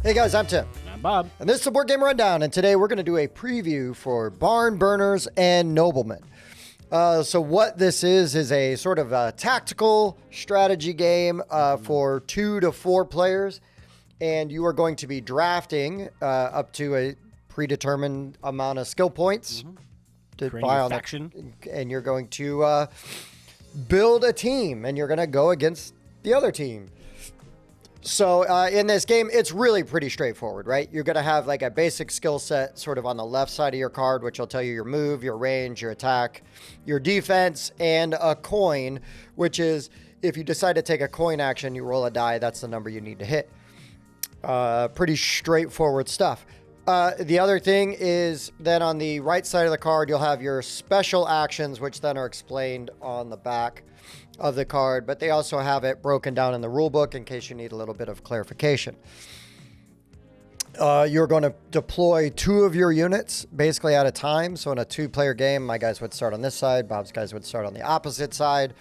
Hey guys, I'm Tim. I'm Bob. And this is the Board Game Rundown, and today we're going to do a preview for Barnburners and Noblemen. So what this is a sort of a tactical strategy game for 2 to 4 players, and you are going to be drafting up to a predetermined amount of skill points to buy on faction, and you're going to build a team, and you're going to go against the other team. So in this game, it's really pretty straightforward, right? You're going to have like a basic skill set sort of on the left side of your card, which will tell you your move, your range, your attack, your defense, and a coin, which is if you decide to take a coin action, you roll a die. That's the number you need to hit. Pretty straightforward stuff. The other thing is then on the right side of the card, you'll have your special actions, which then are explained on the back of the card, but they also have it broken down in the rule book in case you need a little bit of clarification. You're going to deploy 2 of your units basically at a time. So in a 2-player game, my guys would start on this side, Bob's guys would start on the opposite side,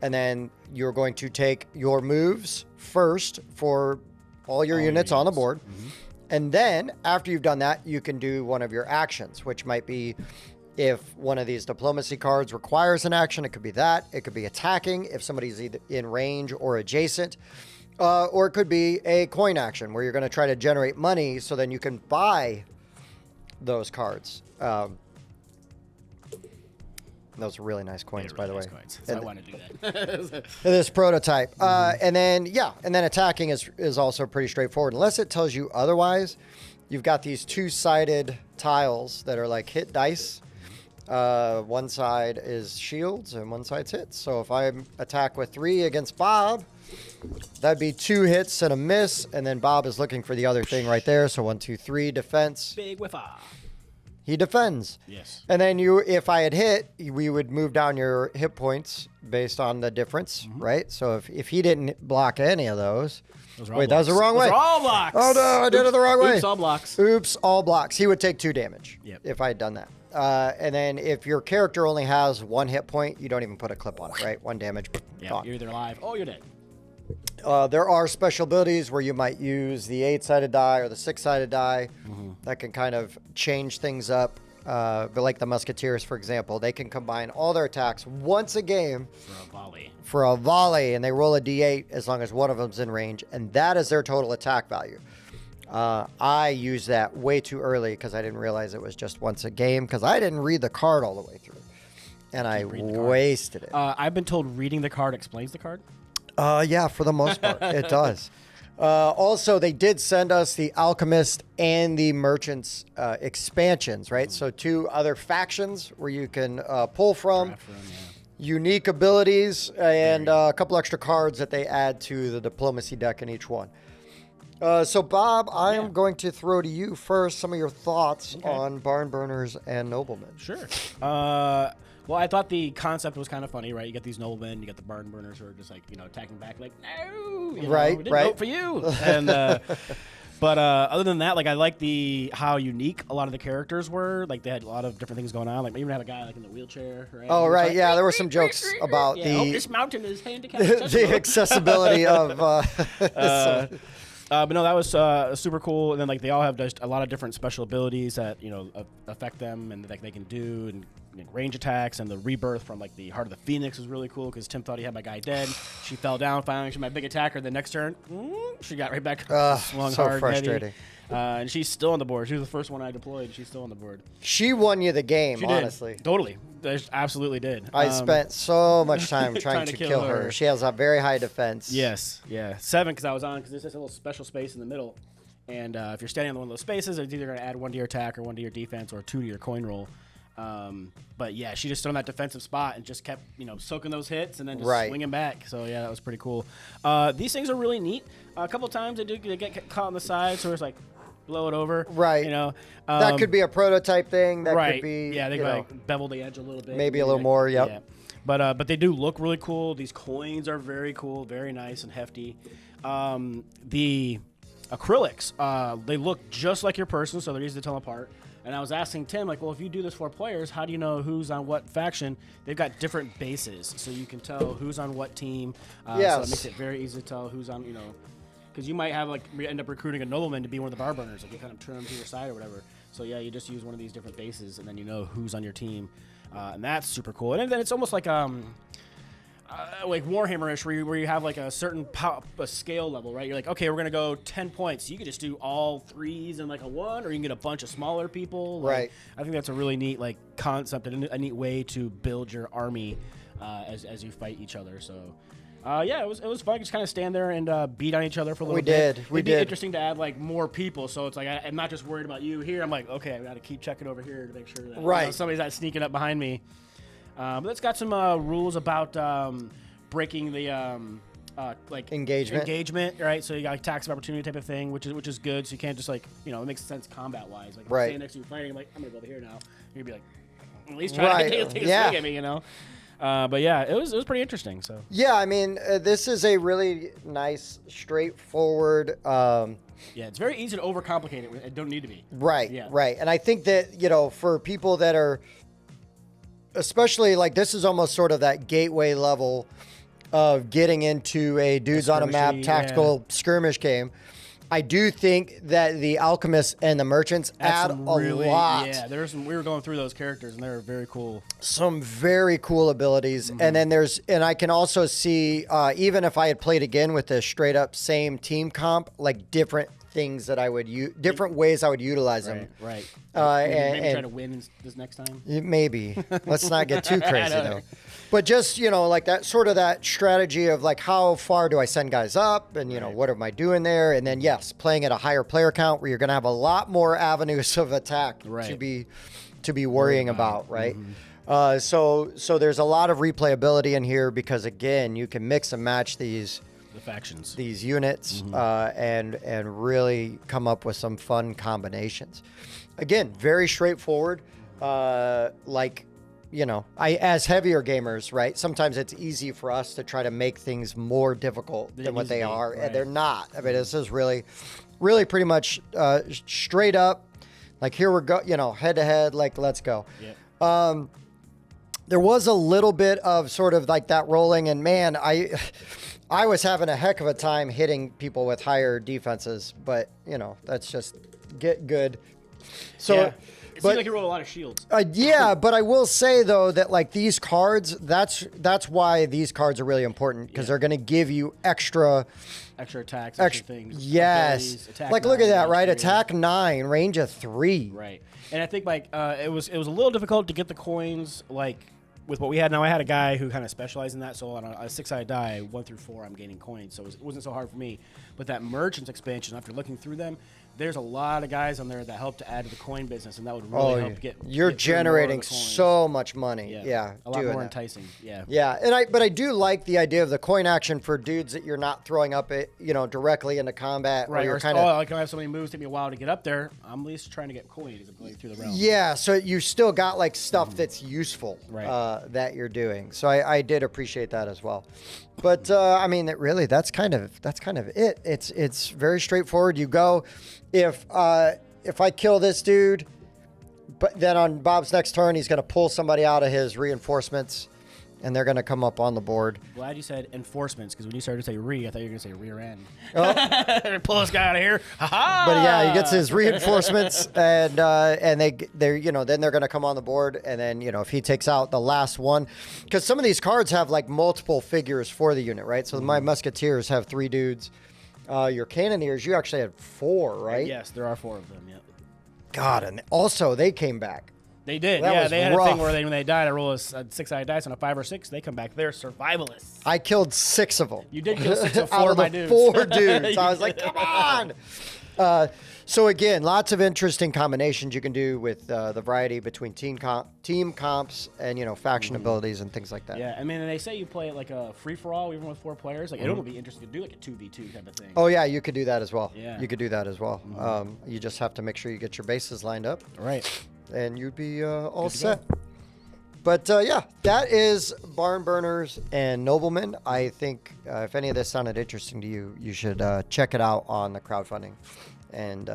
and then you're going to take your moves first for all your units on the board. And then after you've done that, you can do one of your actions, which might be if one of these diplomacy cards requires an action, it could be that. It could be attacking if somebody's either in range or adjacent. Or it could be a coin action where you're going to try to generate money so then you can buy those cards. Those are really nice coins, by the way. So I want to do that. This prototype. And then attacking is also pretty straightforward. Unless it tells you otherwise, you've got these 2-sided tiles that are like hit dice. One side is shields and one side's hits. So if I attack with 3 against Bob, that'd be 2 hits and a miss. And then Bob is looking for the other thing right there. So 1, 2, 3, defense. Big whiffa. He defends. Yes. And then if I had hit, we would move down your hit points based on the difference, right? So if he didn't block any of those. Wait, that was the wrong way. Those are all blocks. Oh no, I did it the wrong way. Oops, all blocks. Oops, all blocks. He would take 2 damage if I had done that. And then if your character only has 1 hit point, you don't even put a clip on it, right? 1 damage. Yeah, you're either alive or you're dead. There are special abilities where you might use the 8-sided die or the 6-sided die that can kind of change things up. But like the Musketeers, for example, they can combine all their attacks once a game for a volley, and they roll a d8 as long as one of them's in range, and that is their total attack value. I used that way too early because I didn't realize it was just once a game because I didn't read the card all the way through, and I wasted it. I've been told reading the card explains the card. Yeah, for the most part, it does. Also, they did send us the Alchemist and the Merchants expansions, right? So 2 other factions where you can pull from, unique abilities, and a couple extra cards that they add to the diplomacy deck in each one. So, Bob, I am going to throw to you first some of your thoughts on Barnburners and Noblemen. Sure. Well, I thought the concept was kind of funny, right? You get these noblemen, you get the Barnburners who are just like, attacking back, like, no, we didn't vote for you. And but other than that, like, I like how unique a lot of the characters were. Like, they had a lot of different things going on. Like, even have a guy like in the wheelchair, right? Oh, right, like, yeah. There were some jokes about this mountain is handicapped. the accessibility of. But no, that was super cool. And then like they all have just a lot of different special abilities that affect them and that they can do, and range attacks, and the rebirth from like the Heart of the Phoenix was really cool because Tim thought he had my guy dead. She fell down. Finally, she's my big attacker. The next turn, she got right back. Swung so hard, frustrating. And she's still on the board. She was the first one I deployed. She's still on the board. She won you the game, she honestly. Did. Totally. They absolutely did. I spent so much time trying to kill her. She has a very high defense. Yes. Yeah. 7 because I was on because there's this little special space in the middle. And if you're standing on one of those spaces, it's either going to add 1 to your attack or 1 to your defense or 2 to your coin roll. But yeah, she just stood on that defensive spot and just kept, soaking those hits and then just swinging back. So yeah, that was pretty cool. These things are really neat. A couple of times they get caught on the side, so it's like blow it over. Right. That could be a prototype thing. That could be. Yeah, they could like bevel the edge a little bit. Maybe a little more. Yep. Yeah. But they do look really cool. These coins are very cool, very nice and hefty. The acrylics, they look just like your person, so they're easy to tell apart. And I was asking Tim, like, well, if you do this 4 players, how do you know who's on what faction? They've got different bases, so you can tell who's on what team. Yes. So it makes it very easy to tell who's on, because you might have, like, end up recruiting a nobleman to be one of the Barburners. Like, you kind of turn them to your side or whatever. So, yeah, you just use one of these different bases, and then you know who's on your team. And that's super cool. And then it's almost like Warhammer-ish, where you have like a certain a scale level, right? You're like, okay, we're gonna go 10 points. You could just do all 3s and like a 1, or you can get a bunch of smaller people. Like, Right. I think that's a really neat like concept and a neat way to build your army as you fight each other. So. Yeah, it was fun. Just kind of stand there and beat on each other for a little bit. We It'd did. be interesting to add like more people, so it's like I'm not just worried about you here. I'm like, okay, I got to keep checking over here to make sure that Right. Somebody's not sneaking up behind me. But it's got some rules about breaking the like engagement, right? So you got like tax of opportunity type of thing, which is good. So you can't just like it makes sense combat wise. Like if I'm standing next to you fighting, I'm like, I'm gonna go over here now. You'd be like, at least try to take a swing at me, But yeah, it was pretty interesting. So yeah, I mean, this is a really nice, straightforward. Yeah, it's very easy to overcomplicate it. It don't need to be. Right. Yeah. Right. And I think that for people that are, especially like this is almost sort of that gateway level of getting into a dudes on a map tactical skirmish game. I do think that the alchemists and the merchants add a lot. Yeah, we were going through those characters and they're very cool. Some very cool abilities. And then and I can also see, even if I had played again with the straight up same team comp, like different things that I would use, different ways I would utilize them. Right. Maybe try to win this next time. Maybe. Let's not get too crazy though. But just, like that sort of that strategy of like how far do I send guys up and, what am I doing there? And then, yes, playing at a higher player count where you're going to have a lot more avenues of attack to be worrying about, right? So there's a lot of replayability in here because, again, you can mix and match the factions, these units, and really come up with some fun combinations. Again, very straightforward, as heavier gamers, right? Sometimes it's easy for us to try to make things more difficult than what they are, and they're not. I mean, this is really, really pretty much straight up. Like here we go, head to head. Like let's go. Yep. There was a little bit of sort of like that rolling, and man, I was having a heck of a time hitting people with higher defenses, but that's just get good. So. Yeah. It seems like you roll a lot of shields. Yeah, but I will say though that like these cards, that's why these cards are really important because they're going to give you extra attacks, extra things. Yes, like look at that, right? 3. Attack 9, range of 3. Right, and I think like it was a little difficult to get the coins like with what we had. Now I had a guy who kind of specialized in that, so on a 6-sided die, 1 through 4, I'm gaining coins, so it wasn't so hard for me. But that merchants expansion, after looking through them, there's a lot of guys on there that help to add to the coin business, and that would really help get. You're generating so much money. Yeah, a lot more enticing. Yeah. Yeah, but I do like the idea of the coin action for dudes that you're not throwing up it, directly into combat. Right. You're kind of. I can have so many moves take me a while to get up there. I'm at least trying to get coins as I'm going through the realm. Yeah, so you still got like stuff that's useful that you're doing. So I did appreciate that as well. But I mean, that's kind of it. It's very straightforward. You go, if I kill this dude, but then on Bob's next turn, he's going to pull somebody out of his reinforcements, and they're going to come up on the board. Glad you said enforcements, because when you started to say I thought you were going to say rear end. Oh. Pull this guy out of here. Ha-ha! But yeah, he gets his reinforcements, and they're then they're going to come on the board, and then if he takes out the last one, because some of these cards have like multiple figures for the unit, right? So my musketeers have 3 dudes. Your cannoneers, you actually had 4, right? Yes, there are 4 of them. Yeah. God, and also they came back. They did. That was they had rough. a thing where when they died, I roll a 6-sided dice on a 5 or 6. They come back. They're survivalists. I killed 6 of them. You did kill 6 of 4 out of of my the dudes. 4 dudes. I was like, come on. So again, lots of interesting combinations you can do with the variety between team comps and faction abilities and things like that. Yeah, I mean, they say you play it like a free for all, even with 4 players. Like it would be interesting to do like a 2v2 type of thing. Oh yeah, you could do that as well. Yeah, you could do that as well. You just have to make sure you get your bases lined up. Right. And you'd be all set. But yeah, that is Barnburners and Noblemen. I think if any of this sounded interesting to you, you should check it out on the crowdfunding. and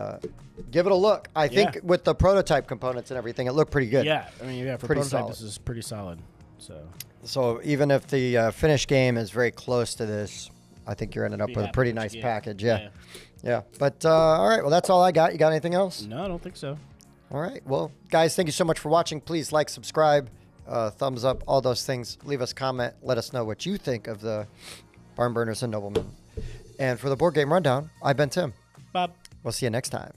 give it a look. I think with the prototype components and everything, it looked pretty good. Yeah, I mean, for Pretty prototype, solid. this is pretty solid. So even if the finished game is very close to this, I think you're ending up Be with a happy pretty with what nice you get. package. Yeah. But all right, well, that's all I got. You got anything else? No, I don't think so. All right. Well, guys, thank you so much for watching. Please like, subscribe, thumbs up, all those things. Leave us a comment. Let us know what you think of the Barnburners and Noblemen. And for the Board Game Rundown, I've been Tim. Bob. We'll see you next time.